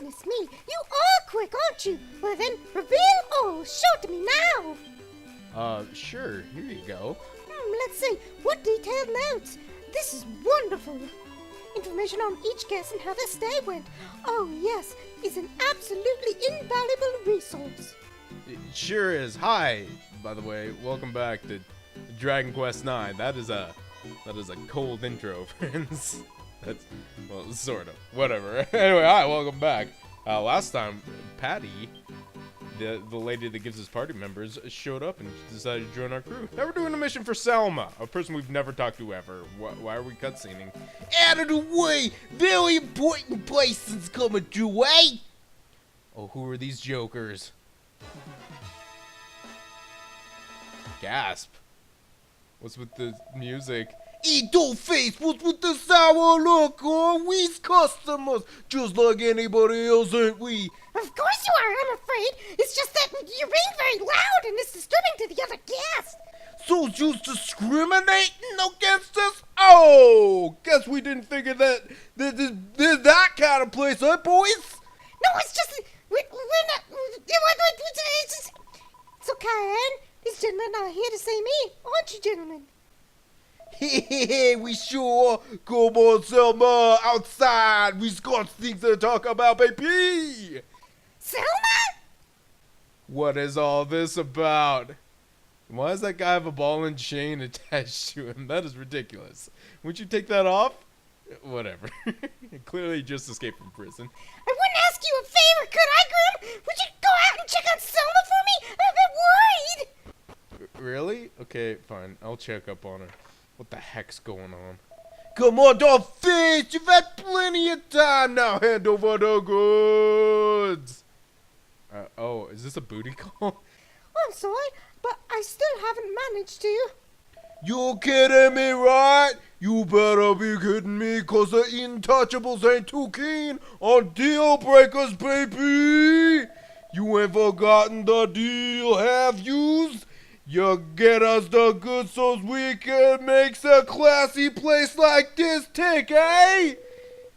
Goodness me, you are quick, aren't you? Well then, reveal all. Show it to me now. Sure. Here you go. Let's see. What detailed notes? This is wonderful. Information on each guest and how their stay went. Oh yes, it's an absolutely invaluable resource. It sure is. Hi, by the way. Welcome back to Dragon Quest IX. That is a cold intro, friends. That's, well, sort of. Whatever. Anyway, hi, welcome back. Last time, Patty, the lady that gives us party members, showed up and decided to join our crew. Now we're doing a mission for Selma, a person we've never talked to ever. Why are we cutscening? Out of the way! Very important person's coming your way! Oh, who are these jokers? Gasp. What's with the music? Eat your face, what's with the sour look? Oh, we's customers, just like anybody else, ain't we? Of course you are, I'm afraid. It's just that you're being very loud and it's disturbing to the other guests. So just discriminating against us? Oh, guess we didn't figure that there's that kind of place, huh, boys? No, it's just, we're not, it's okay, these gentlemen are here to see me, aren't you, gentlemen? Hey, we sure. Come on, Selma, outside. We've got things to talk about, baby. Selma? What is all this about? Why does that guy have a ball and chain attached to him? That is ridiculous. Wouldn't you take that off? Whatever. Clearly just escaped from prison. I wouldn't ask you a favor, could I, Grim? Would you go out and check on Selma for me? I'm a bit worried. Really? Okay, fine. I'll check up on her. What the heck's going on? Come on, Dollface. You've had plenty of time now. Hand over the goods. Oh, is this a booty call? I'm sorry, but I still haven't managed to. You kidding me, right? You better be kidding me, cause the Intouchables ain't too keen on deal breakers, baby. You ain't forgotten the deal, have yous? You get us the goods so we can make a classy place like this tick, eh?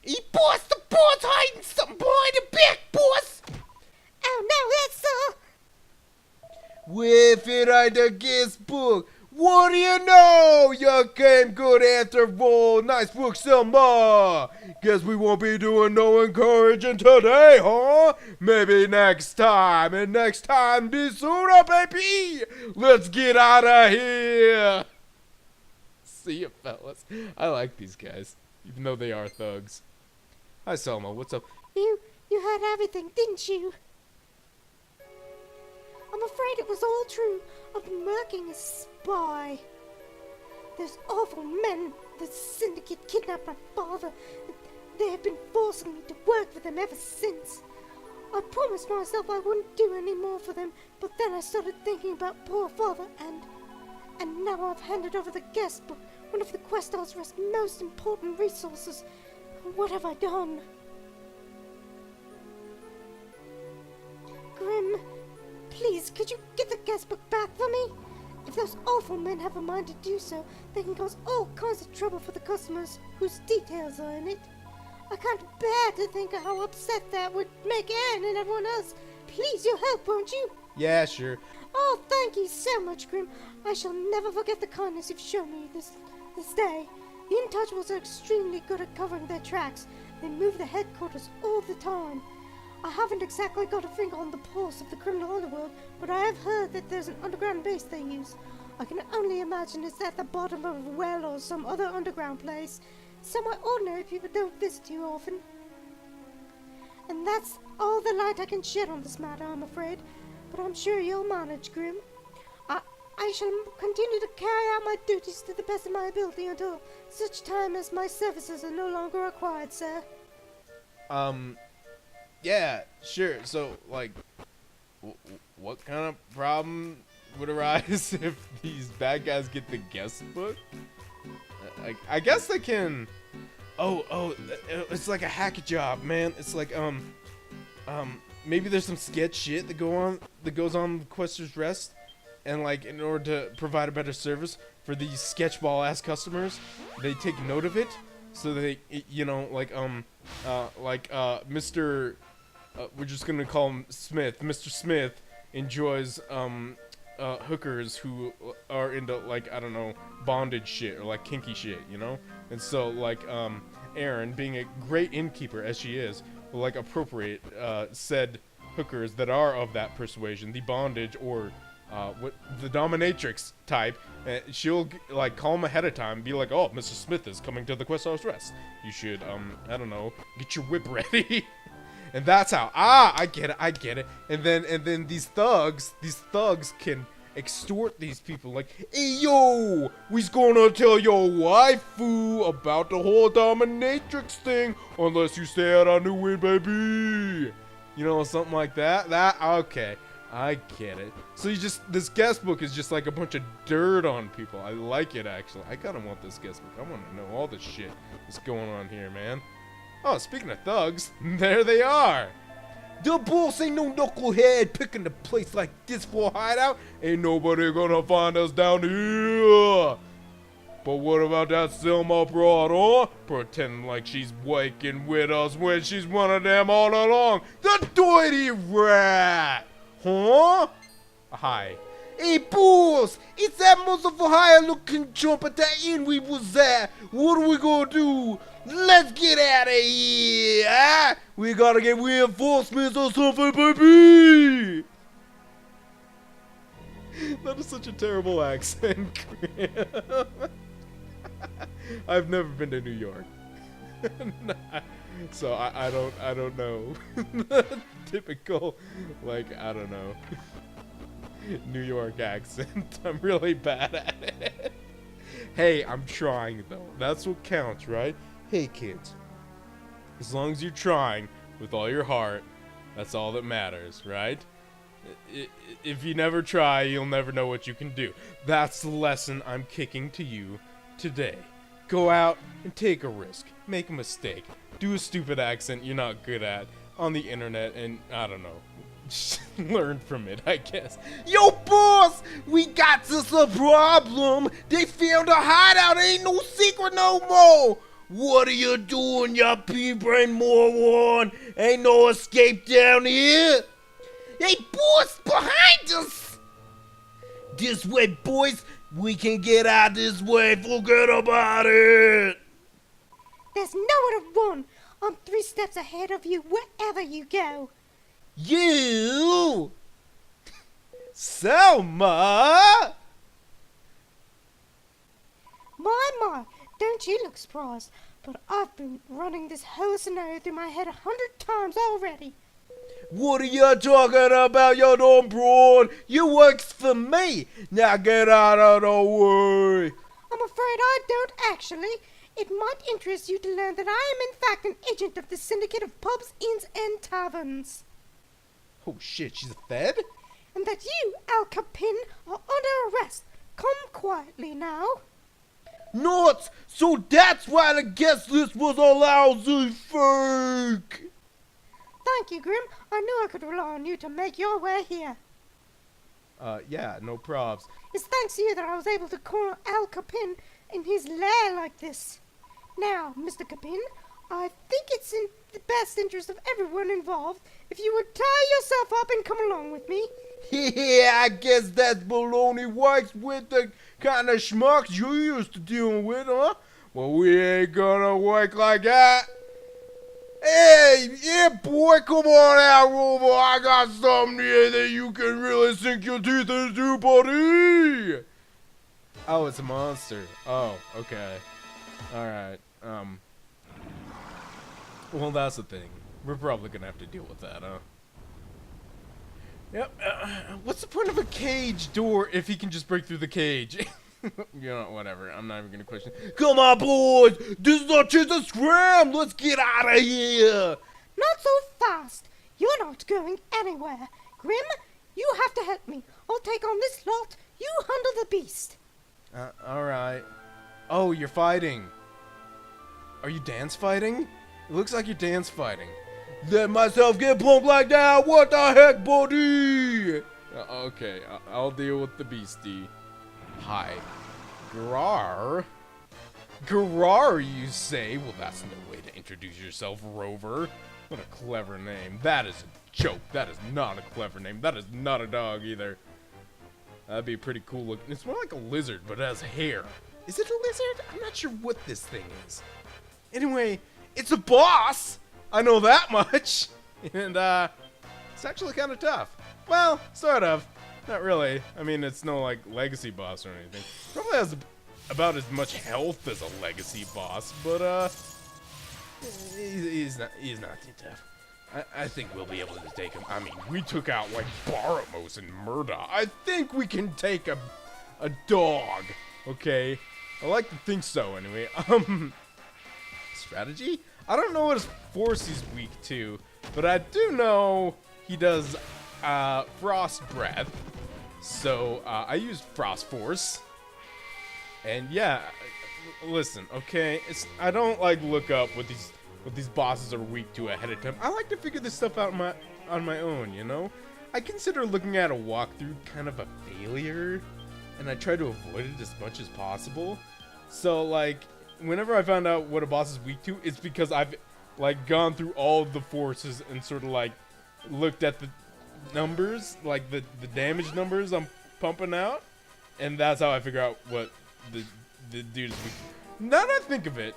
Hey, boss, the boss hiding something behind the back, boss. Oh no, that's Well, if it ain't the guest book, what do you know? You came good after all. Nice work, Selma. Guess we won't be doing no encouraging today, huh? Maybe next time, and next time this sooner, baby. Let's get out of here. See ya, fellas. I like these guys, even though they are thugs. Hi, Selma. What's up? You heard everything, didn't you? I'm afraid it was all true. I've been working as a spy. Those awful men, the syndicate kidnapped my father. They have been forcing me to work for them ever since. I promised myself I wouldn't do any more for them, but then I started thinking about poor father and now I've handed over the guest book, one of the Quest Ozra's most important resources. What have I done? Grim, please, could you get the guest book back for me? If those awful men have a mind to do so, they can cause all kinds of trouble for the customers whose details are in it. I can't bear to think of how upset that would make Anne and everyone else. Please, you'll help, won't you? Yeah, sure. Oh, thank you so much, Grim. I shall never forget the kindness you've shown me this day. The Intouchables are extremely good at covering their tracks. They move the headquarters all the time. I haven't exactly got a finger on the pulse of the criminal underworld, but I have heard that there's an underground base they use. I can only imagine it's at the bottom of a well or some other underground place. Somewhere ordinary people don't visit too often. And that's all the light I can shed on this matter, I'm afraid. But I'm sure you'll manage, Grim. I shall continue to carry out my duties to the best of my ability until such time as my services are no longer required, sir. Yeah, sure. So, like, what kind of problem would arise if these bad guys get the guest book? I guess they can. Oh, it's like a hack job, man. It's like maybe there's some sketch shit that goes on Quester's Rest, and like in order to provide a better service for these sketchball ass customers, they take note of it, so they, you know, like Mr. we're just gonna call him Smith. Mr. Smith enjoys hookers who are into, like, I don't know, bondage shit or like kinky shit, you know. And so like Erin, being a great innkeeper as she is, will like appropriate said hookers that are of that persuasion, the bondage or what the dominatrix type. She'll like call him ahead of time and be like, oh, Mr. Smith is coming to the Questar's Rest. You should I don't know, get your whip ready. And that's how, I get it. And then these thugs can extort these people like, hey yo, we's gonna tell your waifu about the whole dominatrix thing unless you stay out on the win, baby. You know, something like that. Okay, I get it. So this guest book is just like a bunch of dirt on people. I like it, actually. I kinda want this guest book. I want to know all the shit that's going on here, man. Oh, speaking of thugs, there they are. The boss ain't no knucklehead picking a place like this for a hideout. Ain't nobody gonna find us down here. But what about that Selma broad, huh? Pretending like she's waking with us when she's one of them all along. The dirty rat. Huh? Hi. Hey, boss! It's that motherfucker higher-looking jump at that inn we was at. What are we gonna do? Let's get out of here! Huh? We gotta get reinforcements or something, baby! That is such a terrible accent. I've never been to New York, so I don't know. Typical, like, I don't know. New York accent. I'm really bad at it. Hey, I'm trying though. That's what counts, right? Hey kids, as long as you're trying with all your heart, that's all that matters, right? If you never try, you'll never know what you can do. That's the lesson I'm kicking to you today. Go out and take a risk. Make a mistake. Do a stupid accent you're not good at on the internet, and I don't know. Learn from it, I guess. Yo, boss! We got us a problem! They found a hideout, ain't no secret no more! What are you doing, ya pea-brain moron? Ain't no escape down here! Hey, boss, behind us! This way, boys! We can get out this way, forget about it! There's nowhere to run. I'm 3 steps ahead of you wherever you go. You! Selma! My, don't you look surprised, but I've been running this whole scenario through my head 100 times already. What are you talking about, you dumb broad? You works for me. Now get out of the way. I'm afraid I don't actually. It might interest you to learn that I am in fact an agent of the Syndicate of Pubs, Inns, and Taverns. Oh shit, she's a Fed? And that you, Al Capin, are under arrest. Come quietly now. Not, so that's why the guest list was a lousy fake. Thank you, Grim. I knew I could rely on you to make your way here. Yeah, no probs. It's thanks to you that I was able to corner Al Capin in his lair like this. Now, Mr. Capin, I think it's in the best interest of everyone involved if you would tie yourself up and come along with me. Yeah, I guess that's baloney works with the kind of schmucks you used to dealing with, huh? Well, we ain't gonna work like that. Hey, yeah, boy, come on out, Rover. I got something here that you can really sink your teeth into, buddy. Oh, it's a monster. Oh, okay. Alright, well, that's the thing. We're probably gonna have to deal with that, huh? Yep. What's the point of a cage door if he can just break through the cage? You know, whatever. I'm not even gonna question. Come on, boys. This is our chance to scram. Let's get out of here. Not so fast. You're not going anywhere. Grim, you have to help me. I'll take on this lot. You handle the beast. Alright. Oh, you're fighting. Are you dance fighting? It looks like you're dance fighting. Let myself get pumped like that. What the heck, buddy? Okay, I'll deal with the beastie. Hi. Grar? Grar, you say? Well, that's no way to introduce yourself, Rover. What a clever name. That is a joke. That is not a clever name. That is not a dog either. That'd be pretty cool looking. It's more like a lizard, but it has hair. Is it a lizard? I'm not sure what this thing is. Anyway, it's a boss! I know that much! And, it's actually kind of tough. Well, sort of. Not really. I mean, it's no, like, legacy boss or anything. Probably has about as much health as a legacy boss, but, he's not too tough. I think we'll be able to take him. I mean, we took out, like, Baramos and Murda. I think we can take a dog, okay? I like to think so, anyway. Strategy? I don't know what his force he's weak to, but I do know he does, Frost Breath. So, I used Frost Force. And, yeah, listen, okay? I don't, like, look up what these bosses are weak to ahead of time. I like to figure this stuff out on my own, you know? I consider looking at a walkthrough kind of a failure, and I try to avoid it as much as possible. So, like, whenever I found out what a boss is weak to, it's because I've, like, gone through all of the forces and sort of, like, looked at the numbers, like, the damage numbers I'm pumping out, and that's how I figure out what the dude is weak to. Now that I think of it,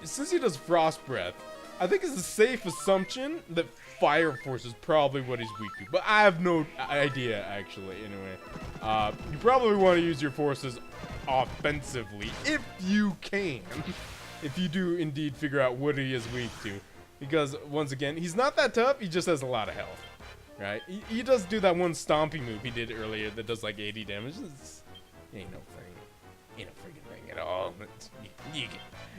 since he does Frost Breath, I think it's a safe assumption that Fire Force is probably what he's weak to. But I have no idea, actually, anyway. You probably want to use your forces offensively, if you can. If you do indeed figure out what he is weak to. Because, once again, he's not that tough, he just has a lot of health. Right? He does do that one stomping move he did earlier that does like 80 damage. Ain't no thing. Ain't no freaking thing at all.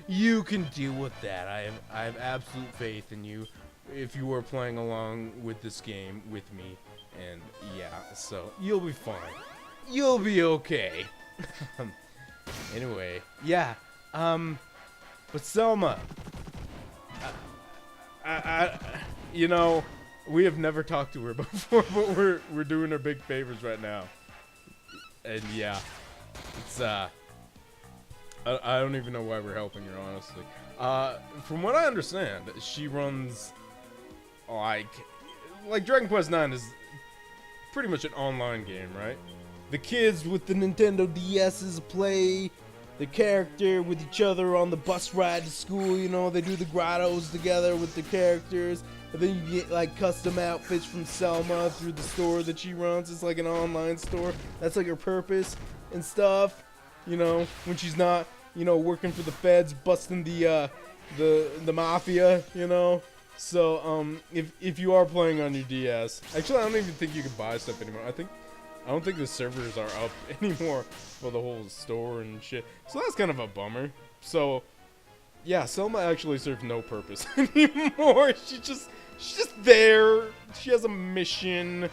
You can deal with that. I have absolute faith in you if you are playing along with this game with me. And yeah, so you'll be fine. You'll be okay. Anyway, yeah. But Selma, you know, we have never talked to her before, but we're doing her big favors right now. And yeah, it's I don't even know why we're helping her, honestly. From what I understand, she runs like Dragon Quest IX is pretty much an online game, right? The kids with the Nintendo DSs play the character with each other on the bus ride to school, you know, they do the grottos together with the characters, and then you get like custom outfits from Selma through the store that she runs. It's like an online store. That's like her purpose and stuff, you know, when she's not, you know, working for the feds, busting the mafia, you know. So, if you are playing on your DS, actually I don't even think you can buy stuff anymore. I don't think the servers are up anymore for the whole store and shit. So that's kind of a bummer. So, yeah, Selma actually serves no purpose anymore. She's just there. She has a mission.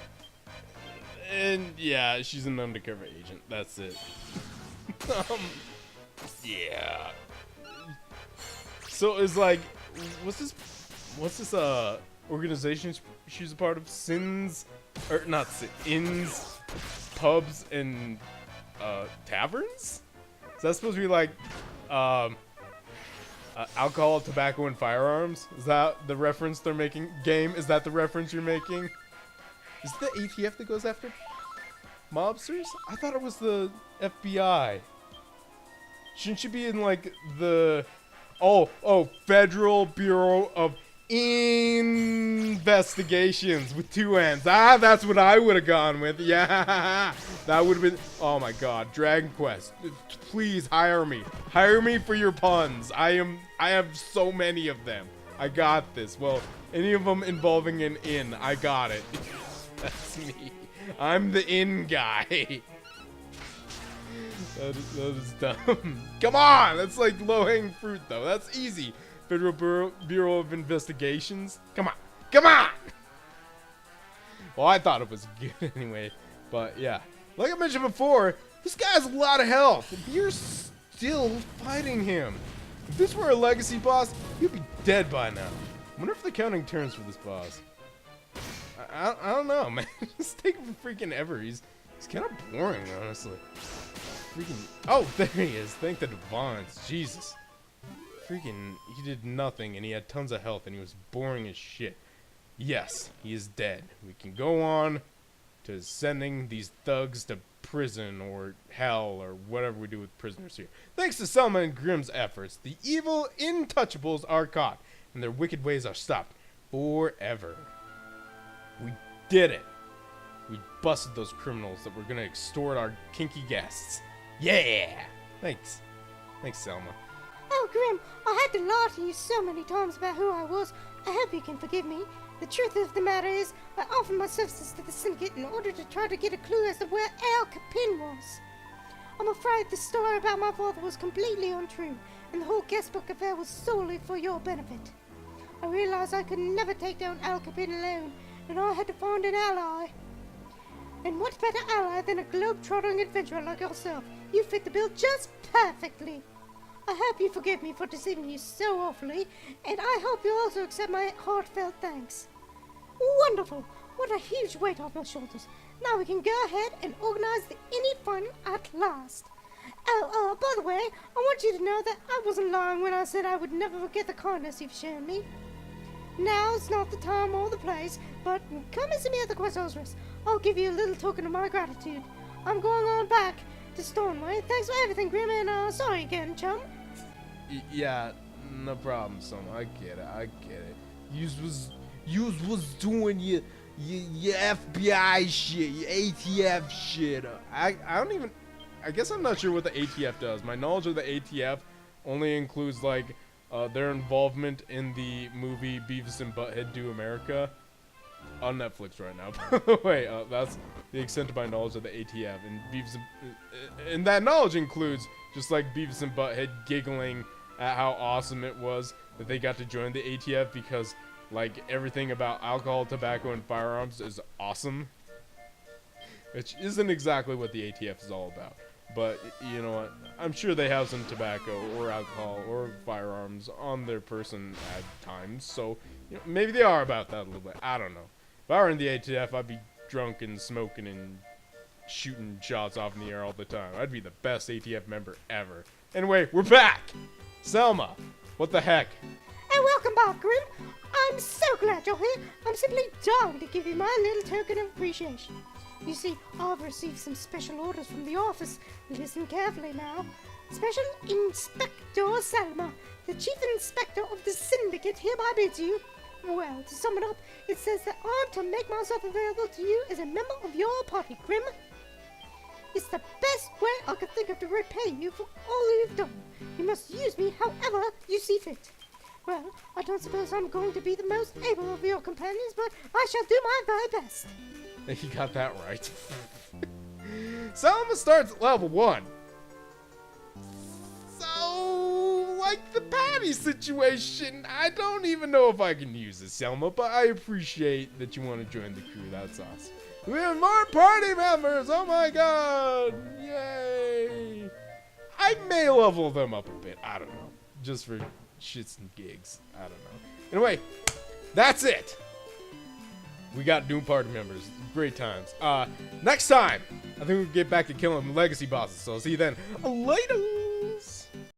And yeah, she's an undercover agent. That's it. Yeah. So it's like, what's this organization she's a part of? Inns, pubs, and taverns? Is that supposed to be like alcohol, tobacco, and firearms? Is that the reference they're making? Game, is that the reference you're making? Is it the ATF that goes after mobsters? I thought it was the FBI. Shouldn't she be in like the Federal Bureau of Investigations with 2 N's. Ah, that's what I would have gone with. Yeah, that would have been. Oh my God, Dragon Quest. Please hire me. Hire me for your puns. I have so many of them. I got this. Well, any of them involving an inn, I got it. That's me. I'm the inn guy. That is dumb. Come on, that's like low-hanging fruit though. That's easy. Federal Bureau of Investigations. Come on. Come on! Well, I thought it was good anyway. But yeah. Like I mentioned before, this guy has a lot of health. You're still fighting him. If this were a legacy boss, he'd be dead by now. I wonder if the counting turns for this boss. I don't know, man. It's taking freaking ever. He's kind of boring, honestly. Freaking. Oh, there he is. Thank the Devons. Jesus. he did nothing, and he had tons of health, and he was boring as shit. Yes, he is dead. We can go on to sending these thugs to prison or hell or whatever we do with prisoners here. Thanks to Selma and Grimm's efforts, the evil Intouchables are caught, and their wicked ways are stopped forever. We did it. We busted those criminals that were gonna extort our kinky guests. Yeah! Thanks. Thanks, Selma. Oh, Grim, I had to lie to you so many times about who I was. I hope you can forgive me. The truth of the matter is, I offered my services to the syndicate in order to try to get a clue as to where Al Capin was. I'm afraid the story about my father was completely untrue, and the whole guestbook affair was solely for your benefit. I realized I could never take down Al Capin alone, and I had to find an ally. And what better ally than a globe-trotting adventurer like yourself? You fit the bill just perfectly. I hope you forgive me for deceiving you so awfully, and I hope you also accept my heartfelt thanks. Wonderful! What a huge weight off my shoulders. Now we can go ahead and organize the any fun at last. Oh, by the way, I want you to know that I wasn't lying when I said I would never forget the kindness you've shown me. Now's not the time or the place, but come and see me at the Quassos. I'll give you a little token of my gratitude. I'm going on back to Stornway. Thanks for everything, Grim, and sorry again, chum. Yeah, no problem, son. I get it. Yous was doing your FBI shit, your ATF shit. I guess I'm not sure what the ATF does. My knowledge of the ATF only includes like their involvement in the movie Beavis and Butthead Do America on Netflix right now. By the way, that's the extent of my knowledge of the ATF, and and that knowledge includes just like Beavis and Butthead giggling at how awesome it was that they got to join the ATF because like everything about alcohol, tobacco, and firearms is awesome, which isn't exactly what the ATF is all about. But you know what? I'm sure they have some tobacco or alcohol or firearms on their person at times, so you know, maybe they are about that a little bit. I don't know. If I were in the ATF, I'd be drunk and smoking and shooting shots off in the air all the time. I'd be the best ATF member ever. Anyway, we're back! Selma, what the heck? And welcome back, Grim. I'm so glad you're here. I'm simply dying to give you my little token of appreciation. You see, I've received some special orders from the office. Listen carefully now. Special Inspector Selma, the Chief Inspector of the Syndicate, hereby bids you. Well, to sum it up, it says that I'm to make myself available to you as a member of your party, Grim. It's the best way I could think of to repay you for all you've done. You must use me however you see fit. Well, I don't suppose I'm going to be the most able of your companions, but I shall do my very best. You got that right. Selma starts at level 1. So, like the Patty situation, I don't even know if I can use this, Selma, but I appreciate that you want to join the crew. That's awesome. We have more party members! Oh my god! Yay! I may level them up a bit. I don't know. Just for shits and gigs. I don't know. Anyway, that's it. We got new party members. Great times. Next time, I think we'll get back to killing legacy bosses. So I'll see you then. Later!